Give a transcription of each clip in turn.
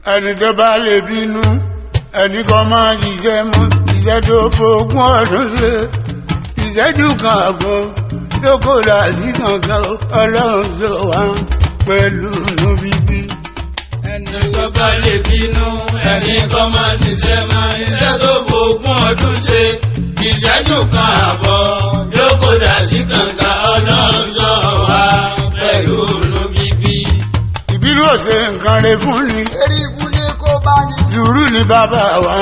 ẹni tó bá lè bínú ẹni kan máa ṣiṣẹ́ mọ́ iṣẹ́ tó fògùn ọdún ṣe ìṣẹ́jú kan àbọ̀ yóò kó dà sí kankan ọlọ́run sọ wá pẹ̀lú inú bíbí. ẹni tó bá lè bínú ẹni kan máa ṣiṣẹ́ mọ́ iṣẹ́ tó fògùn ọdún ṣe ìṣẹ́jú kan àbọ̀ yóò kó dà sí kankan ọlọ́run sọ wá pẹ̀lú inú bíbí. ìbínú ò ṣe nǹkan rẹ̀ fún ni. eré ìbúlé kó bá ní. sùúrù ni bàbá wa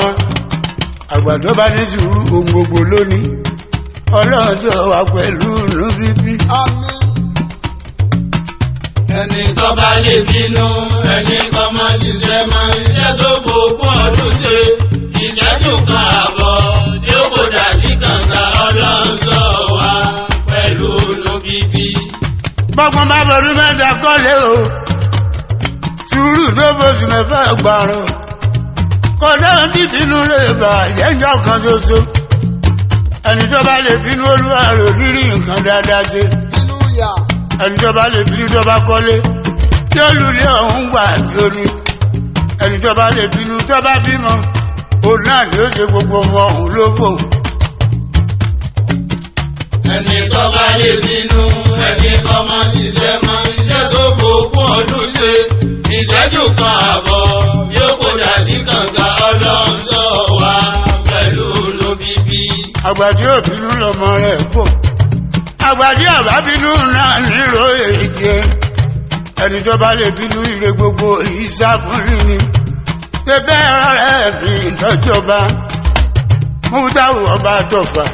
àgbàdo bá ní sùúrù ohun gbogbo lónìí ọlọ́run sọ wá pẹ̀lú inú bíbí. àmín. ẹni tó bá lè bínú ẹni kan máa ṣiṣẹ́ mọ́ iṣẹ́ tó fògùn ọdún ṣe ìṣẹ́jú kan àbọ̀ yóò kó dà sí kankan ọlọ́run sọ wá pẹ̀lú inú bíbí. bọ́gbọ́n bá bọ̀dún mẹ́ta kọ́lé o sùúrù tó bóṣù mẹ́fà gbàrún kọ́dá tí bínú lè bà yẹ́njọ́ kan ṣoṣo ẹni tó bá lè bínú olúwa rò rírí nǹkan dáadáa ṣe inú yà. ẹni tó bá lè bínú tó bá kọ́lé tí ó lulẹ̀ ọ̀hún gbà lórí ẹni tó bá lè bínú tó bá bímọ òun náà ni ó ṣe gbogbo ọmọ ọ̀hún lófò. ẹni tó bá lè bínú ẹni kan máa ṣiṣẹ́ mọ́ iṣẹ́ tó fògùn ọdún ṣe ìṣẹ́jú kan àbọ̀ yóò kó dà sí kankan ọlọ́run sọ wá pẹ̀lú inú bíbí. àgbàdì òbínú lọmọ rẹ̀ pọ̀ àgbàdì àbábínú náà nílò èjì ẹni tó bá lè bínú ire gbogbo ìsáfúnni ni ṣe bẹ́ẹ̀ rẹ̀ ní ìtọ́jọba múdáwù ọba tọ̀fà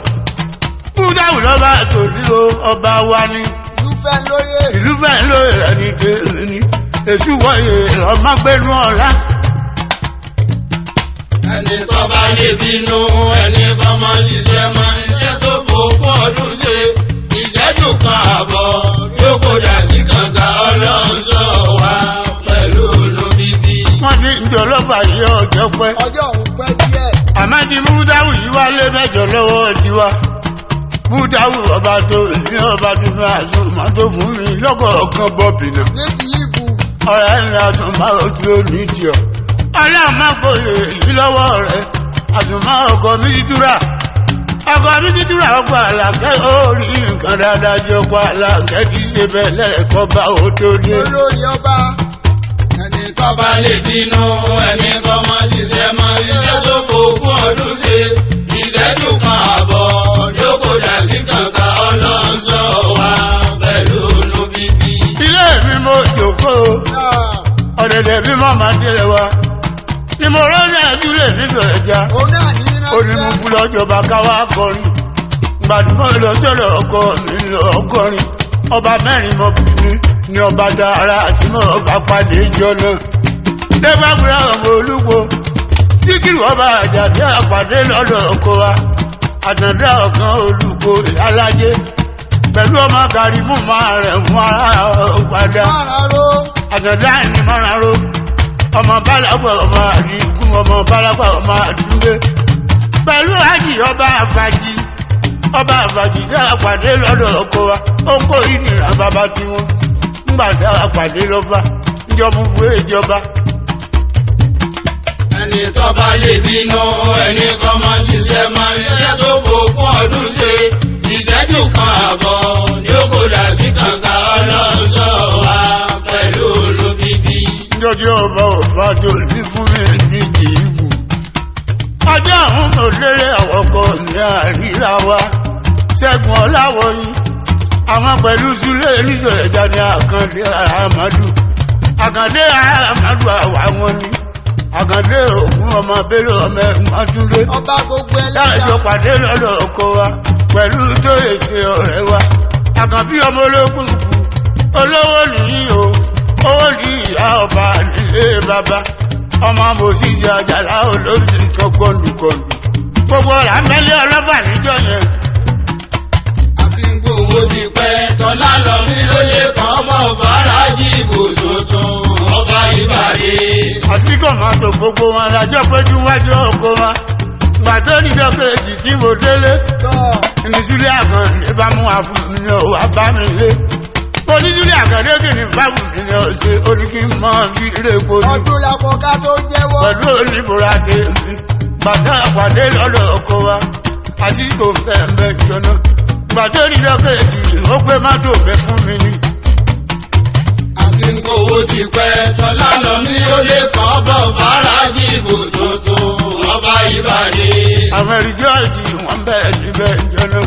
múdáwù lọ́ba tòní o ọba wa ni ìlúfẹ́ lóye. ìlúfẹ́ lóye ẹni tèèrè ni èṣù wọ̀nyẹ ọmọgbẹ́nu ọ̀la. ẹni tó bá lè bínú ẹni kan máa ṣiṣẹ́ mọ́ iṣẹ́ tó fògùn ọdún ṣe ìṣẹ́jú kan àbọ̀ yóò kó dà sí kankan ọlọ́run sọ wá pẹ̀lú inú bíbí. wọ́n ti ń jọ ọlọ́pàá yìí ọjọ́ pẹ́ ọjọ́ òun pẹ́ díẹ̀. àmọ́ ti múdáwù yìí wá lé mẹ́jọ lọ́wọ́ tiwa múdáwù ọba tó ní ọba tuntun àsùnmọ́ tó fún mi lọ́kọ̀ọ̀kan bọ́bìnà méjì ìbù. ọ̀rẹ́ ńlá àsùnmọ́ ojú òní tiọ̀ ọlọ́mọkòyè yìí lọ́wọ́ rẹ̀ àsùnmọ́ ọkọ̀ mídítúrà ọkọ̀ àlàkẹ́ orí nǹkan dáadáa sí ọkọ̀ àlàkẹ́ ti ṣe bẹ́ẹ̀ lẹ́ẹ̀kọ́ bá ó tó dé. olórí ọba. ẹni tó bá lè bínú ẹni kan máa ṣiṣẹ́ mọ́ iṣẹ́ tó fògùn ọdún ṣe ìṣẹ́jú kan àbọ̀ yóò kó dà sí kankan ọlọ́run sọ wá pẹ̀lú inú bíbí. ilé mi mo jòkó ọ̀dẹ̀dẹ̀ bí mo máa dé wa ni mo rọ́ọ̀dẹ̀ ẹ̀dúlé nílò ẹja òun náà ní iná. ó ní mo fún lọ́jọba káwá kọrin gbàdúmọ̀ lọ́jọ́lọ́ ọkọ mi lọ kọrin ọba mẹ́rin mọ́bìnrin ni ọba dára àti mọ́ ọba pàdé ìjọ náà lẹ́gbàgbọ́ra ọmọ olúgbò síkírù ọba àjàdé àpàdé lọ́dọ̀ ọkọ wa àtàndá ọ̀kan olùgbò alájẹ pẹ̀lú ọmọ kàrímù máa rẹ̀ mú ara ọ̀padà márààró. àtàndá ẹni márààró ọmọ bálágbà ọmọ àdínkù ọmọ bálágbà ọmọ àdúgbé pẹ̀lú àjì ọba àfàjì dá àpàdé lọ́dọ̀ ọkọ wa ó kó ìnira bàbá tí wọ́n ńgbà dá àpàdé lọ́ba ìjọba fún ìjọba. ẹni tó bá lè bínú ẹni kan máa ṣiṣẹ́ mọ́ iṣẹ́ tó fògùn ọdún ṣe ìṣẹ́jú kan àbọ̀ yóò kó dà sí kankan ọlọ́run sọ wá pẹ̀lú inú bíbí. nítorí ọba ọba tó ní fún mi ní ìjìbù ọjọ́ àwọn òlérè àwọ̀kọ̀ ní àríra wa ṣẹ́gun ọláwọ̀yí àwọn pẹ̀lú súlẹ̀ níjọ ẹ̀já ní àkàndé àmàdù àwọn ni àkàndé ògún ọmọ abẹ́lẹ̀ ọmọ ẹ̀mọ́túndé ọba gbogbo ẹlẹ́dà. láàjọ pàdé lọ́dọ̀ ọkọ wa pẹ̀lú tó èsè ọ̀rẹ́ wa àkànbí ọmọ ológun olówó nìyí o owó ní ìyá ọba nílé bàbá ọmọ mòṣìṣẹ́ àjàlá olóòtú tó kọ̀ǹdùkọ̀ǹdù gbogbo ọ̀rá mẹ́lẹ́ ọlọ́pàá níjọ yẹn. àti gbogbo ti pẹ́ tọ́lá lọ mí lóye kan ọmọ fàrájì ìbò tuntun ọba ìbàdí. àsìkò máa tó gbogbo wọn lájọ péjú wájú ọkọ wa gbà tó níjọ kejì tí mo délé ní sílé àgàn ní bá mú àfúnni ò wá bá mi lé onídìrí àkàdékì ní bábù mi ni ọ̀sẹ̀ oníkí máa fi rèpo ní. ọdún làpọ̀ ká tó jẹ́wọ́. pẹ̀lú oníbòrà tèmi bàtà àpàdé lọ́dọ̀ ọkọ wa àsìkò fẹ́ẹ̀mẹ́ jọ̀nà gbàtó nílò kejì ó pé mọ́tò bẹ fún mi ni. àti owó ti pẹ́ tọ́lá lọ ní ó lè kàn bọ̀ fàrájì ìbò tuntun ọba ìbàdí. àwọn ìrìjọ́ ìjì wọ́n bẹ̀rẹ̀ níbẹ̀ jọ̀nà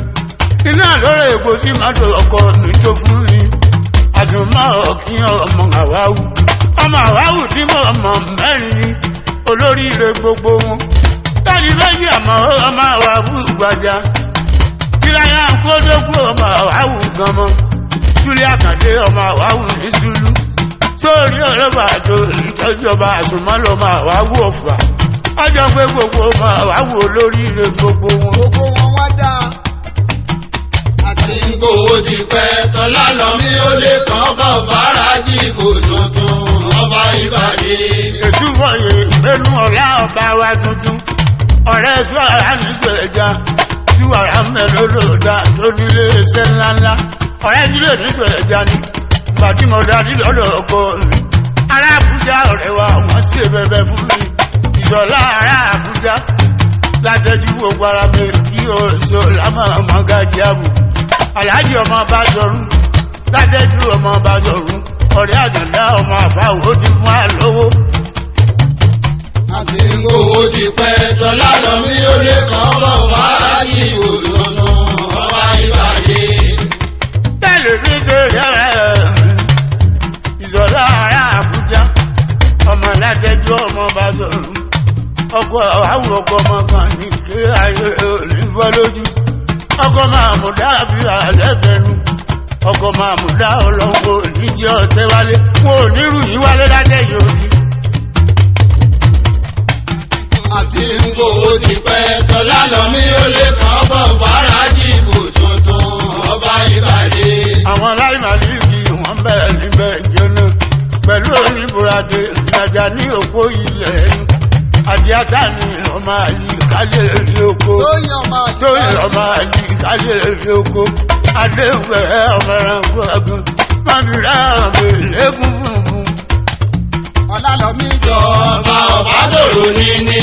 iná lórí èkó sí mọ́tò ọkọ mi tó fún mi àdùnmọ́ ọ̀kí ọmọ àwáwù tí mo mọ̀ mẹ́rin ni olóríire gbogbo wọn láti méjì àmọ́ ọmọ àwáwù gbàjà kíláyà ń kó dókú ọmọ àwáwù gan mọ́ súlẹ̀ àkàndé ọmọ àwáwù ní súlú sórí ọlọ́pàá àjò ìtọ́jọba àsùnmọ́ lọ́mọ àwáwù ọ̀fà ọjọ́ pé gbogbo ọmọ àwáwù olóríire gbogbo wọn. gbogbo wọn wá dáa. àti owó ti pẹ́ tọ́lá lọ ní ó lè kàn bọ̀ fàrájì ìbò tuntun ọba ìbàdí. èsù wọ̀nyí mẹ́nu ọ̀la ọba wa tuntun ọ̀rẹ́ sọ́ra níṣẹ́ ẹja tí wàrà mẹ́lò lòdà tó nílé iṣẹ́ ńláńlá ọ̀rẹ́ sílẹ̀ níṣẹ́ ẹja ni gbàtí mo darí lọ́dọ̀ ọkọ mi ará Àbújá ọ̀rẹ́ wa wọ́n ṣe bẹ̀bẹ̀ fún mi ìjọ̀lá ará Àbújá látẹ̀jú gbogbo ara mi kí o ṣe lámà mọ́gájí àbù aláàjì ọmọ Bájọ̀rún látẹ̀jú ọmọ Bájọ̀rún ọ̀rẹ́ àjọ̀dá ọmọ àfáwò ti fún wa lówó. àti owó ti pẹ́ tọ́lá lọ ní ó lè kàn bọ̀ fàrájì ìbò tuntun ọba ìbàdí. tẹ́lẹ̀ ní tẹ́lẹ̀ ìṣọ̀lá ará Àbújá ọmọ látẹ̀jú ọmọ Bájọ̀rún ọkọ̀ àwọ̀ ọkọ̀ ọmọ kan ní kí ayé olùfọ́ lójú ọkọ̀ máa mú dábí àlẹ́bẹ̀ẹ́nu ọkọ̀ máa mú dá ọlọ́wọ́ níjẹ́ ọ̀tẹ́ wálé wọn ò nírú yìí wálé látẹ̀yìn òbí. àti owó ti pẹ́ tọ́lá lọ ní ó lè kàn bọ̀ fàrájì ìbò tuntun ọba ìbàdí. àwọn aláìmàlìkì wọ́n bẹ̀rẹ̀ níbẹ̀ jẹ́nà pẹ̀lú oníbùradé ìrajà ní òpó ilẹ̀ ẹnu àti àsáàní ọmọ àlì kálẹ̀ rí oko tóyìn ọmọ àlì kálẹ̀ rí oko adéwẹ̀ ọmọ ẹranko ẹgbẹ́ mọ́bìrá ọmọ ìlẹ́gùn fúnfún. ọlálọ́mí jọba ọba tòrò níní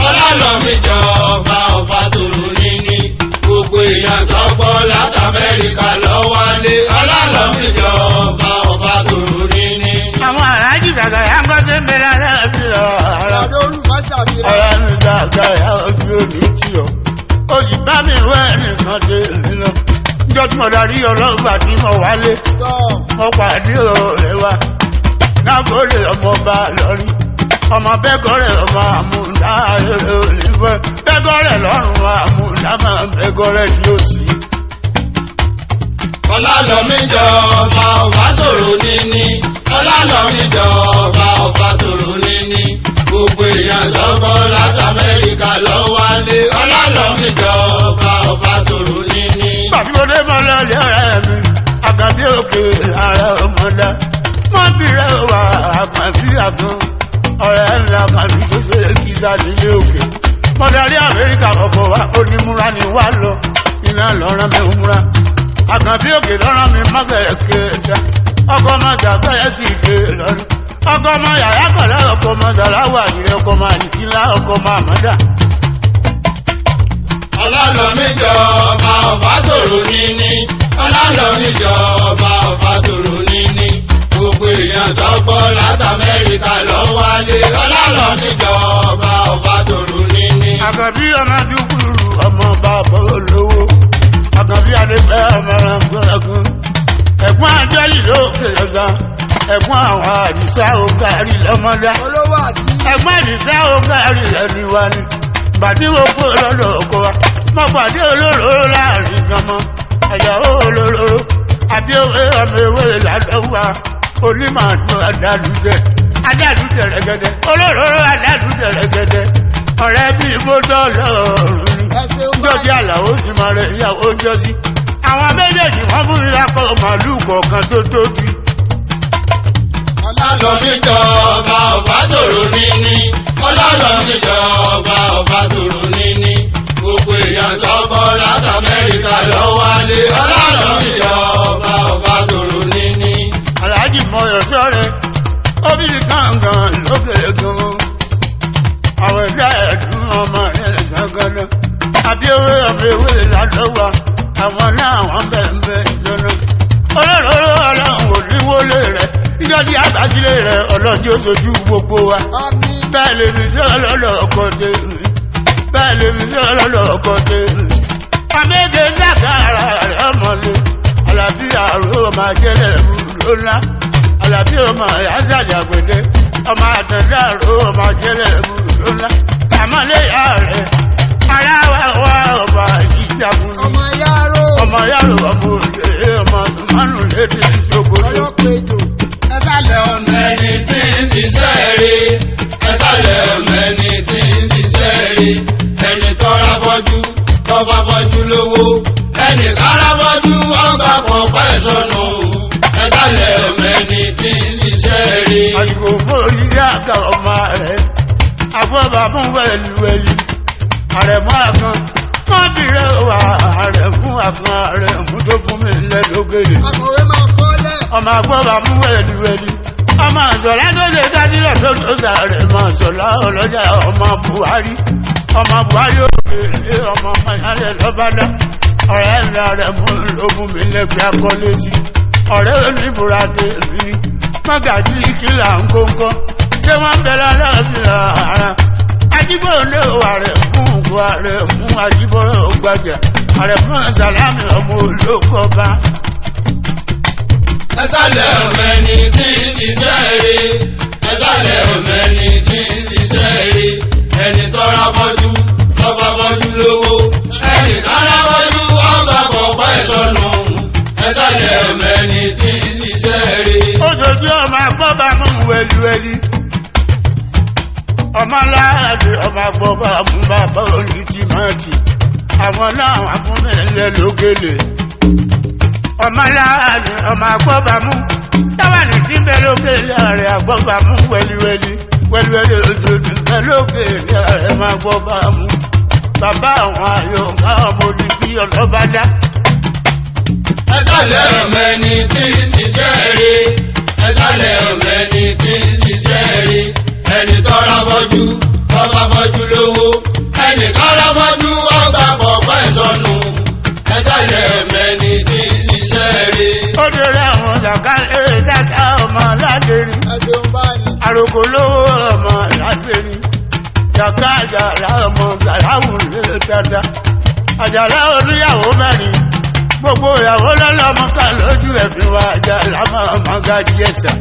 ọlálọ́mí jọba ọba tòrò níní gbogbo èèyàn tọ́gbọ́ láti Amẹ́ríkà lọ́wọ́lé ọlálọ́mí jọba ọba tòrò níní. àwọn aráàjì gàgà yà ń gọ́sẹ̀ mẹ́rin aláàbí ọ̀rọ̀ ọ̀dọ́ olùmọ́sàbí rẹ̀. ọ̀rọ̀ mi gàgà yà ojú òní tí ọ ó sì bá mi wẹ́ nìkan dé mi lọ níjọ́ tí mo darí ọlọ́gbà tí mo wálé mo pàdé ọ̀rẹ́ wa nágòrè ọmọọba lọ́rí ọmọ bẹ́gọ́rẹ̀ ọmọ àmúdá olùfẹ́ bẹ́gọ́rẹ̀ lọ́rùn àmúdá máa bẹ́gọ́rẹ̀ tí ó sì. ọlálọ́mí jọba ọba tòrò níní ọlálọ́mí jọba ọba tòrò níní gbogbo èèyàn lọ́gbọ́ láti Amẹ́ríkà lọ́wọ́lé ọlálọ́mí jọba ọba tòrò níní. Bàbíwọlé máa lọ́lẹ̀ ọ̀rẹ́ mi, àgàbí òkè ààrẹ ọmọdé. Wọ́n bìrẹ̀ wà àgbàbí àgbọn, ọ̀rẹ́ ńlá àgbàbí tó ṣe kíṣà nílé òkè. Mo darí Amẹ́ríkà ọkọ̀ wa, onímúra ni wà lọ, iná lọ́rán mi múra. Àgbàbí òkè lọ́rán mi mọ́kẹ́ kéda, ọkọ̀ máa dàgbẹ́ sí ìké lọ́rí. Ọkọ̀ máa yàrá kọ̀lá ọkọ̀ máa dàláwà nílẹ̀ ọkọ̀ máa nìkílá ọkọ̀ máa mọ́dà. ọlálọ́mí jọba ọba tòrò níní ọlálọ́mí jọba ọba tòrò níní gbogbo èèyàn tọ́gbọ́ láti Amẹ́ríkà lọ́wọ́lé ọlálọ́mí jọba ọba tòrò níní. Àkànbí ọmọ dúkúrú ọmọ bàbá olówó Àkànbí adébẹ́ ọmọ ẹranko ẹ̀gbọ́n àjẹ́lì lókè ọ̀sán ẹ̀gbọ́n àwọn àdìsá òkàrí lọ́mọdá olówó àti ẹ̀gbọ́n àdìsá òkàrí ẹni wa ni bàtí mo kó lọ́dọ̀ ọkọ wa mo pàdé olóró láàrin gbọmọ ẹ̀yàwó olóró àbí òwe ọmọ ewé ládọ́wà onímọ̀ adálùjẹ rẹ̀gẹ̀dẹ̀ olóró adálùjẹ rẹ̀gẹ̀dẹ̀ ọ̀rẹ́ bí gbódọ̀ lọ́rùn ní jọ́sí àlàó sì máa rẹ̀ ìyàwó jọ́sí àwọn méjèèjì wọ́n fún mi lápò màálùú kọ̀ọ̀kan tó tóbi. ọlálọ́mí jọba ọba tòrò níní ọlálọ́mí jọba ọba tòrò níní gbogbo èèyàn tọ́gbọ́ láti Amẹ́ríkà lọ́wọ́lé ọlálọ́mí jọba ọba tòrò níní. jẹ́ sojú gbogbo wa. Àmì. Bẹ́ẹ̀ lè mi sí ọlọ́lọ́ ọkọ̀ tèmi. Bẹ́ẹ̀ lè mi sí ọlọ́lọ́ ọkọ̀ tèmi. Àmẹ́gẹ́ sàkàrà rẹ̀ ọmọlé. Àlàbí àrò máa jẹ́lẹ̀ rúdó ńlá. Àlàbí ọmọ ìyáṣàjà gbèdé. Ọmọ àtẹ̀dá àrò máa jẹ́lẹ̀ rúdó ńlá. Àmọ́lé ìyá rẹ̀. Aláwa wá ọba ìjàkùn ni. Ọmọ yàrá. Ọmọ yàrá ọmọ òde ọmọ tùmánù lédè ìṣòkòtò. Ọlọ́pẹ̀jọ. Ẹ sálẹ̀ ọ̀nà. Ẹni tí ń ṣiṣẹ́ rí, ẹ sálẹ̀ ọmọ ẹni tí ń ṣiṣẹ́ rí. Ẹni tọ́ra bọ́jú, tọ́ba bọ́jú lówó. Ẹni kára bọ́jú, ọgbà pọ̀ pẹ́ sọnù. Ẹ sálẹ̀ ọmọ ẹni tí ń ṣiṣẹ́ rí. Àdìgbò mórí yàgà ọmọ rẹ̀. Àgbọ̀bà mú wẹ̀lúwẹ̀lú. Àrẹ̀mú àkàn. Wọ́n bìrẹ̀ wà àrẹ̀mú àkàn àrẹ̀mú tó fún mi lẹ́lógèlè. Akọ̀wé máa kọ́lẹ̀. Ọmọ àgbọ̀bà mú wẹ̀lúwẹ̀lú. Ọmọ àṣọlá tó lè dábílẹ̀ tó tó sàrẹ̀ mọ̀ àṣọlá ọlọ́jà ọmọ Buhari. Ọmọ Buhari òkèèrè ọmọ Mayalẹ̀ lọ́bàdà. Ọ̀rẹ́ mi àrẹ̀mú ló mú mi lẹ́gbẹ̀ẹ́ akọ́lé sí. Ọ̀rẹ́ oníbùrà tèmi ni. Mọ́gàjí kìlà ń kóńkọ́. Ṣé wọ́n bẹ̀rẹ̀ lọ́bìnrin ara? Ajíbọ̀ ní ààrẹ fún ògùn ààrẹ fún Ajíbọ̀ ògbàjà. Ààrẹ fún Sàlámì ọmọ olókọba. Ẹ sálẹ̀ ọmọ ẹni tí ń ṣiṣẹ́ rí. Ẹ sálẹ̀ ọmọ ẹni tí ń ṣiṣẹ́ rí. Ẹni tọ́ra bọ́jú, tọ́ba bọ́jú lówó. Ẹni kára bọ́jú, ọgbà pọ̀ pẹ́ sọnù. Ẹ sálẹ̀ ọmọ ẹni tí ń ṣiṣẹ́ rí. Ó dojú ọmọ agbọ́bà mú wẹ̀lúwẹ̀lú. Ọmọ láàdì ọmọ agbọ́bà mú bàbá olùtìmọ́tì. Àwọn náà wà fún mi lẹ́lógèlè. Ọmọ láàdì ọmọ agbọ́bà mú. Táwàní tí bẹ lókèlè rẹ̀ agbọ́bà mú wẹ̀lúwẹ̀lú. Wẹ̀lúwẹ̀lú òjòdù bẹ lókèlè rẹ̀ máa gbọ́bà mú. Bàbá àwọn àyọ̀ká ọmọ olùbí ọlọ́bàdá. Ẹ sálẹ̀ ọmọ ẹni tí ń ṣiṣẹ́ rí. Ẹ sálẹ̀ ọmọ ẹni tí ń ṣiṣẹ́ rí. Ẹni tọ́ra bọ́jú, tọ́ba bọ́jú lówó. Ẹni kára bọ́jú, ọgbà pọ̀ pẹ́ sọnù. Ẹ sálẹ̀ ọmọ ẹni tí ń ṣiṣẹ́ rí. Ó dèrè àwọn dàkálẹ̀ dáta ọmọ aládèrín. Ẹ̀sìn bá ní. Àròkò lówó ọmọ aládèrín. Jàká àjàlá ọmọ gàláwù lè dada. Àjàlá oníyàwó mẹ́rin. Gbogbo ìyàwó lọ́lọ́mọ ká lójú ẹ̀fìn wa àjàlá máa máa ga jíẹ̀sà.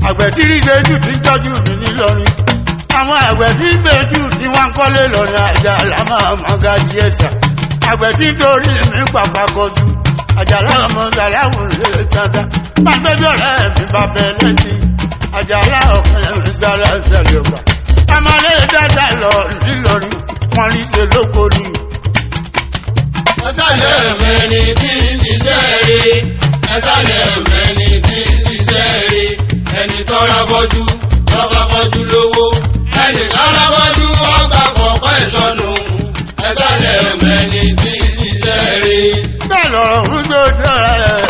Àgbẹ̀tírí ṣẹ́jú tí ń tọ́jú mi nílọrin. Àwọn àgbẹ̀tí gbèjú tí wọ́n ń kọ́lé lọ́rin àjàlá máa máa ga jíẹ̀sà. Àgbẹ̀tí torí mi pàpàkọ́sù. Àjàlá ọmọ gàláwù lè dada. Pàgbẹ́jọ́ rẹ̀ mi bá bẹ lẹ́sìn. Àjàlá ọ̀pẹ̀ mi sára ṣẹlẹ̀ ọ̀gbà. Ọmọlé dáadáa lọ nílọrin. Wọ́n rí ṣe lóko ni. Ẹ sálẹ̀ ọmọ ẹni tí ń ṣiṣẹ́ rí. Ẹ sálẹ̀ ọmọ ẹni tí ń ṣiṣẹ́ rí. Ẹni tọ́ra bọ́jú, tọ́ba bọ́jú lówó. Ẹni kára bọ́jú, ọgbà pọ̀ pẹ́ sọnù. Ẹ sálẹ̀ ọmọ ẹni tí ń ṣiṣẹ́ rí. Bẹ́ẹ̀ lọ̀rọ̀ ń tó dára ẹ̀.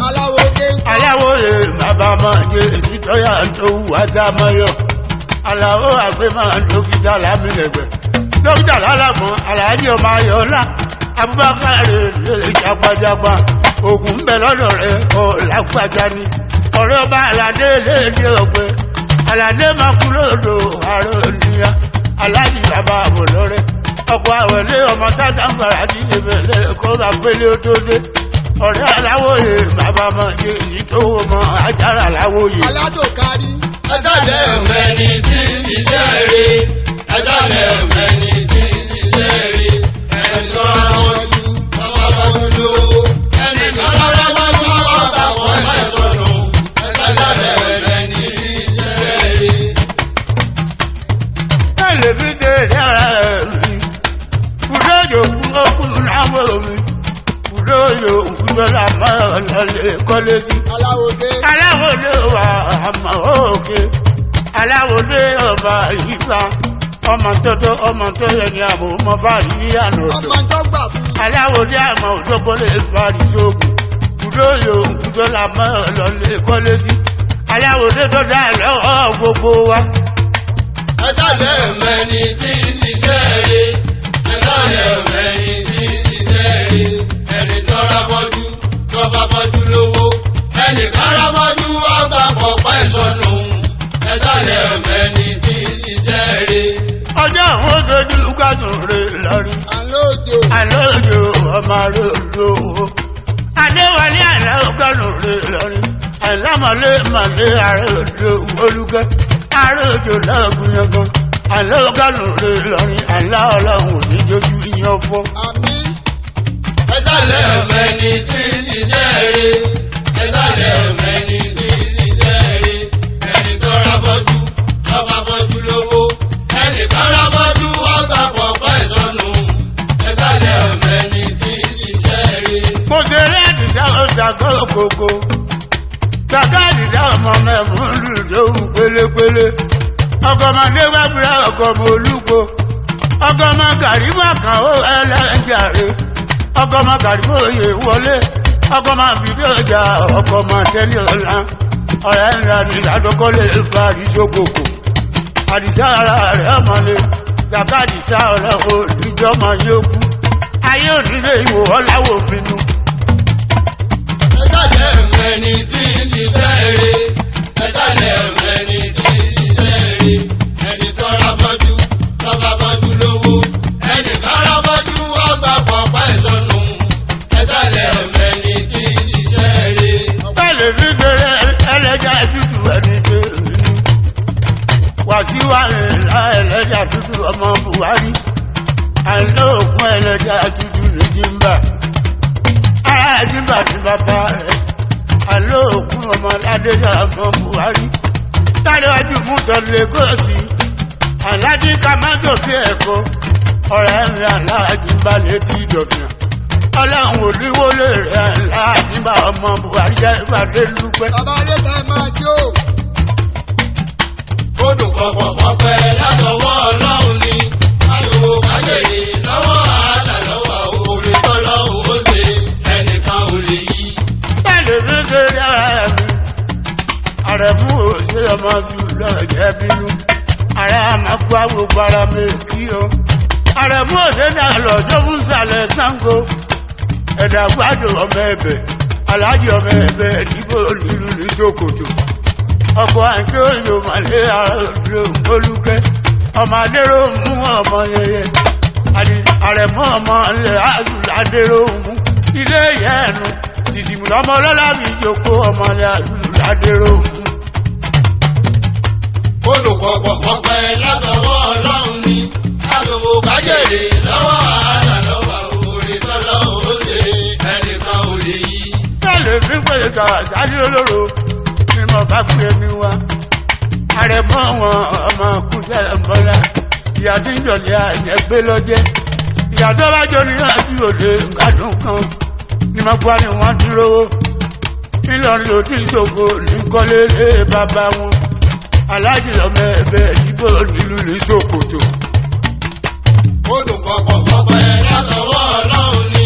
Aláwo dé. Aláwòye bàbá máa jẹ èsì tọ́yà tó wù ásámáyọ̀. Aláwọ̀ àgbẹ̀ máa ń dókítà lámìlẹ̀gbẹ̀. Dókítà lálàgbọ́n Aláàjì ọmọ Ayọ̀lá. Abubakar lè jagbajagba. Ògùn ń bẹ lọ́dọ̀ rẹ̀ ọ̀ lágbájá ni. Ọ̀rẹ́ ọba Àlàdé léde ọ̀pẹ. Àlàdé máa kú lódò ààrẹ òníyà. Aláàjì bàbá àbòlọ́rẹ́. Ọkọ̀ àwẹ̀lé ọmọ tátà ń fara ní ìbẹ̀lẹ̀ kó bá pélé ó tó dé. Ọ̀rẹ́ aláwòye bàbá máa jẹ èyí tó wò mọ́ ajára aláwòye. Aládòkárí. Ẹ sálẹ̀ ọmọ ẹni tí ń ṣiṣẹ́ rí. Ẹ sálẹ̀ ọmọ ẹni tí ń ṣiṣẹ́ rí. Ẹni tọ́ra bọ́jú, tọ́ba bọ́jú lówó. Ẹni kára bọ́jú, ọgbà pọ̀ pẹ́ sọnù. Ẹ sálẹ̀ ọmọ ẹni tí ń ṣiṣẹ́ rí. Ẹ lè fi ṣe ìdára mi. Kùdó yòókù ókú láwọ̀ mi. Kùdó yòókù lọ́la máa lọlé kọ́lé sí. Aláwo dé. Aláwòdé wà àmọ́ òkè. Aláwòdé ọba ìyípa. Ọmọ tọ́tọ́ ọmọ tó yẹ ni àmọ́ ọmọ fàárí ní àná ọ̀dọ̀. Ọmọ tó gbà fún. Aláwòdé àmọ́ òdókòlè fàárí sóògùn. Kùdó yòókù lọ́la máa lọlé kọ́lé sí. Aláwòdé tó dá lọ́wọ́ gbogbo wa. Ẹ sálẹ̀ ọmọ ẹni tí ń ṣiṣẹ́ rí. Ẹ sálẹ̀ ọmọ ẹni tí ń ṣiṣẹ́ rí. Ẹni tọ́ra bọ́jú, tọ́ba bọ́jú lówó. Ẹni kára bọ́jú, ọgbà pọ̀ pẹ́ sọnù. Ẹ sálẹ̀ ọgọ́dún rẹ̀ lọ́rí. àlójò. àlójò ọmọ àròjò. adéwọlé àlá ọgọ́dún rẹ̀ lọ́rí. àlámọ̀lé mọ̀lé àròjò olùkẹ́. àròjò lọ́gùn yangan. àlá ọgọ́dún rẹ̀ lọ́rí. àlá ọlọ́run ò ní jójú iyán fọ́. àmín. ẹ̀sàlẹ̀ ọ̀mẹ́ni tí ń ṣiṣẹ́ rí. ẹ̀sàlẹ̀ ọ̀mẹ́ni tí ń ṣiṣẹ́ rí. ẹni tó rábọ́jú lọ́ba bọ́jú lówó. ẹnì kan rábọ́jú ọgbà pọ̀pọ̀ ìsọnù. ẹ̀sàlẹ̀ ọ̀mẹ́ni tí ń ṣiṣẹ́ rí. mo ṣe rí àdìdá ọ̀ṣàgọ́ òkòkò. ṣàgá àdìdá ọmọ mẹ́fún lùdóhùn pélépélé. ọkọ̀ ọmọdé wá búra ọkọ̀ ọmọ olúgbò. ọkọ̀ ọmọ gàrímọ̀ kan ó ẹlẹ́jàre. ọkọ̀ ọmọ gàrímọ̀ òye wọlé. ọkọ̀ ọmọ fìdí ọjà ọkọ̀ ọmọ tẹ́lẹ̀ ọ̀la. ọ̀rẹ́ ńlá ní ìdádọ́kọ́lé fa àdìsókòkò. àdìsá ara rẹ̀ ọmọlé. ṣàgá àdìsá ọ̀rẹ́ òdìjọ́ máa yókù. ayé ònílé ìwò ọ̀làwọ̀ bínú. ẹ̀sàlẹ̀ ọ̀mẹ́ni tí ń ṣiṣẹ́ rí. ẹ̀sàlẹ̀ ọ̀mẹ́ni tí ń ṣiṣẹ́ rí. ẹni tó rábọ́jú lọ́ba bọ́jú lówó. ẹnì kan rábọ́jú ọgbà pọ̀pọ̀ ìsọnù. ẹ̀sàlẹ̀ ọ̀mẹ́ni tí ń ṣiṣẹ́ rí. bẹ́ẹ̀lì fi ṣeré ẹlẹ́jà tútù ẹni tó inú. wàsíwá ńlá ẹlẹ́jà tútù ọmọ buhari. àìlóògùn ẹlẹ́jà tútù ní jimba. ara jimba ní bàbá rẹ̀. àìlóògùn ọmọ ládéjà ọmọ buhari. dáríwájú mútọ lẹ́gọ́sì. alájí kàmájò bí ẹ̀kọ́. ọ̀rẹ́ mi aláàjì ń bá létí ìdọ̀fìnà. ọlọ́run olúwọlé rẹ̀ aláàjì bá ọmọ buhari jẹ́ ìpàdé lúpẹ́. bàbá adéta máa jó. Odò kọ̀kọ̀kọ̀ pẹ́ látọwọ́ ọlọ́run ni. Àyòwò kájèrè lọ́wọ́ àádà lọ́wọ́ òòrè tọ́lọ́run ó ṣe ẹnìkan ò lè yí. bẹ́ẹ̀ni mi kéré ara mi. àrẹ̀mú òṣè ọmọ sùúrù jẹ́ bínú. ara máa gbá gbogbo ara mi kí o. àrẹ̀mú òṣè náà lọ́jọ́ fún sàlẹ̀ sango. ẹ̀dà gbádùn ọmọ ẹ̀bẹ̀. aláàjì ọmọ ẹ̀bẹ̀ ìdìbò nílùú ní Sókòtò. ọkọ̀ àǹkẹ́ òyò màlẹ́ àròjò olùkẹ́. ọmọ adéró mú ọmọ yẹyẹ. àrẹ̀mọ́ ọmọ ilẹ̀ àdúrádéró mú. ilé ìyá ẹ̀nu tìdìmù lọ́mọ ọlọ́lá mi jòkó ọmọ ilẹ̀ àdúrádéró mú. Odò kọ̀kọ̀kọ̀ pẹ́ látọwọ́ ọlọ́run ni. Àyòwò kájèrè lọ́wọ́ àádà lọ́wọ́ òòrè tọ́lọ́run ó ṣe ẹnìkan ò lè yí. bẹ́ẹ̀lì mi pé kàwá sáré olóró ni mo bá pè mí wá. àrẹ̀mọ́ wọn ọmọ kúṣẹ́ bọ́lá. ìyá tí ń jọ̀lẹ́ àjẹgbé lọ́jẹ́. ìyá tó bá jọ ní àti òde ìgbádùn kan ni mo gbá ni wọ́n dúró. nílọrin ló ti ṣògo ní kọ́lé lé bàbá wọn. aláàjì ọmọ ẹ̀bẹ̀ ìdìbò nílùú ní Sókòtò. Odò kọ̀kọ̀kọ̀ pẹ́ látọwọ́ ọlọ́run ni.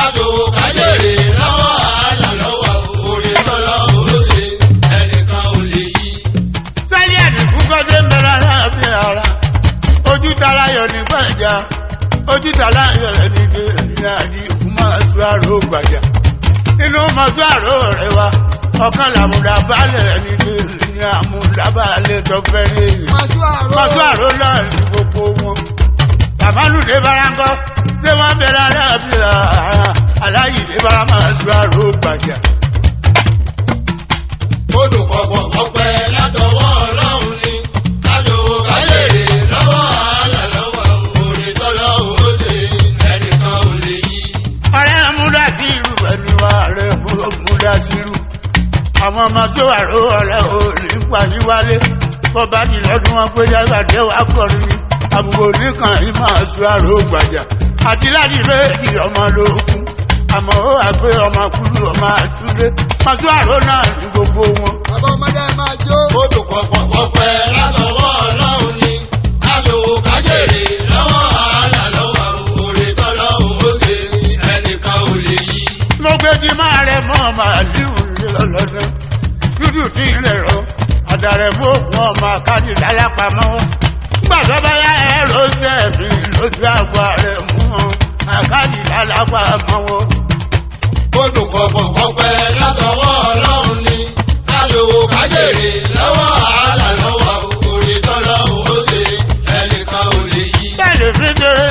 Àyòwò kájèrè lọ́wọ́ àádà lọ́wọ́ òòrè tọ́lọ́run ó ṣe ẹnìkan ò lè yí. sálí àdìgún kọ́dé ń bẹ̀rẹ̀ aláàbí ara. ojú talayọ̀ ní gbàjà. ojú talayọ̀ ẹni dé ní àdìgún máa sọ àrò gbàjà. inú mọ̀tò àrò rẹ̀ wá. ọ̀kan làmúdà balẹ̀ ẹni dé ní àmúdà balẹ̀ tó fẹ́rẹ̀ èyí. màṣú àrò. mọ̀tò àrò náà ní gbogbo wọn. tàbálù dé bárakọ́ ṣé wọ́n bẹ̀rẹ̀ aláàbí ara. aláyìí bára máa sọ àrò gbàjà. Odò kọ̀kọ̀kọ̀ pẹ́ látọwọ́ ọlọ́run ni. Àyòwò kájèrè lọ́wọ́ àádà lọ́wọ́ òòrè tọ́lọ́run ó ṣe ẹnìkan ò lè yí. ọ̀rẹ́ múdàsírù ẹni wa rẹ̀ múdàsírù. àwọn ọmọ tó wà ló ọ̀rẹ́ ò ní pàṣẹ wálé. bọ́bá ní lọ́dún wọn pé jágbàdé wà kọrin ni. àbúrò nìkan yìí máa sọ àrò gbàjà. àti láti méjì ọmọ lókun. àmọ́ ó wà pé ọmọ kúrú ọmọ àtúndé. mọ̀tò àrò náà ní gbogbo wọn. bàbá ọmọdé máa jó. Odò kọ̀kọ̀kọ̀ pẹ́ látọwọ́ ọlọ́run ni. Àyòwò kájèrè lọ́wọ́ àádà lọ́wọ́ òòrè tọ́lọ́run ó ṣe ẹnìkan ò lè yí. mo gbé tí máa rẹ mọ́ màálù lọ́lọ́dún. dúdú tí ń rẹ̀ rọ. àdàrẹ̀ mú òkun ọmọ àkádì lálápamọ́. gbàgbọ́ bá yá ẹ̀rọ sẹ́ẹ̀fì lójú àgbà rẹ̀ mú wọn. àkádì lálápamọ́. Odò kọ̀kọ̀kọ̀ pẹ́ látọwọ́ ọlọ́run ni. Àyòwò kájèrè lọ́wọ́ àádà lọ́wọ́ òòrè tọ́lọ́run ó ṣe ẹnìkan ò lè yí. bẹ́ẹ̀ni fi ṣeré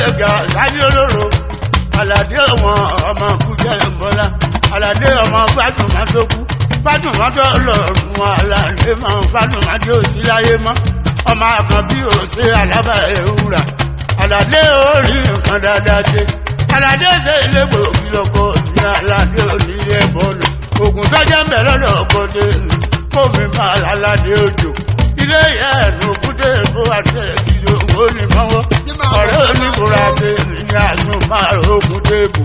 Fádùnmọ́tò lọ́rùn Àlàdé mọ́ Fádùnmọ́tò sí láyé mọ́ ọmọ àkàn bí ó ṣe Àlàbà Ewúrà Àlàdé orí nǹkan dáadáa ṣe Àlàdé ṣe ilé gbòógì lọ́kọ̀ ní Àlàdé onílé bọ́ọ̀lù ògùn tó jẹ́ mbẹ̀ lọ́dọ̀ ọkọ̀ dé kómi máa Àlàdé òjò ilé ìyá ẹ̀nu kúté èkó àti ẹ̀kìlì ògbó ní mọ́wọ́ ọ̀rẹ́ oníbùrà dé ní àsùn máa ogun déèbù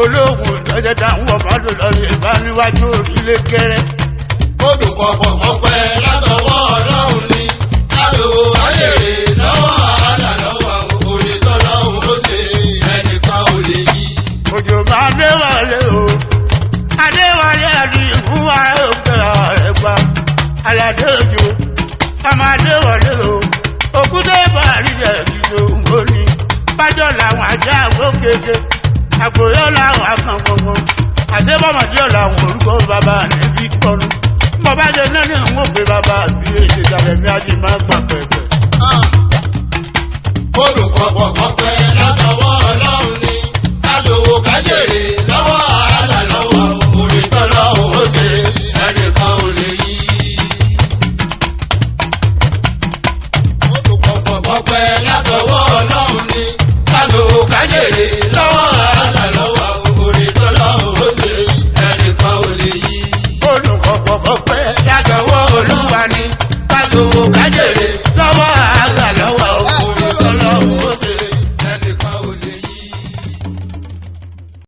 olóògùn ìtọ́jẹ́ táwọn ọmọdé lọ́rí ìbá níwájú orílẹ̀ kẹrẹ. Odò kọ̀ọ̀kan ọpẹ́ látọwọ́ Ọlọ́run ni látòwò ayèrè lọ́wọ́ àádà lọ́wọ́ òde tọ́lọ́run ó ṣe ẹnìkan ò lè yí. Òjò máa déwọlé o Adéwọlé àti ìfúnwa òkè ẹ̀gbá Àlàdé òjò ọmọ Adéwọlé o òkúté bàárí rẹ̀ kìjọ òní bájọ́ làwọn ajá àgbó kéke àgbòyọ́ làwọn akàn gbogbo àṣebọ́mọdé làwọn orúkọ bàbá níbi kọlu bọ́bá jẹ náà ní àwọn òpè bàbá àbí èdè ìjàlẹ̀ mi á sì máa gbà pẹ̀lú.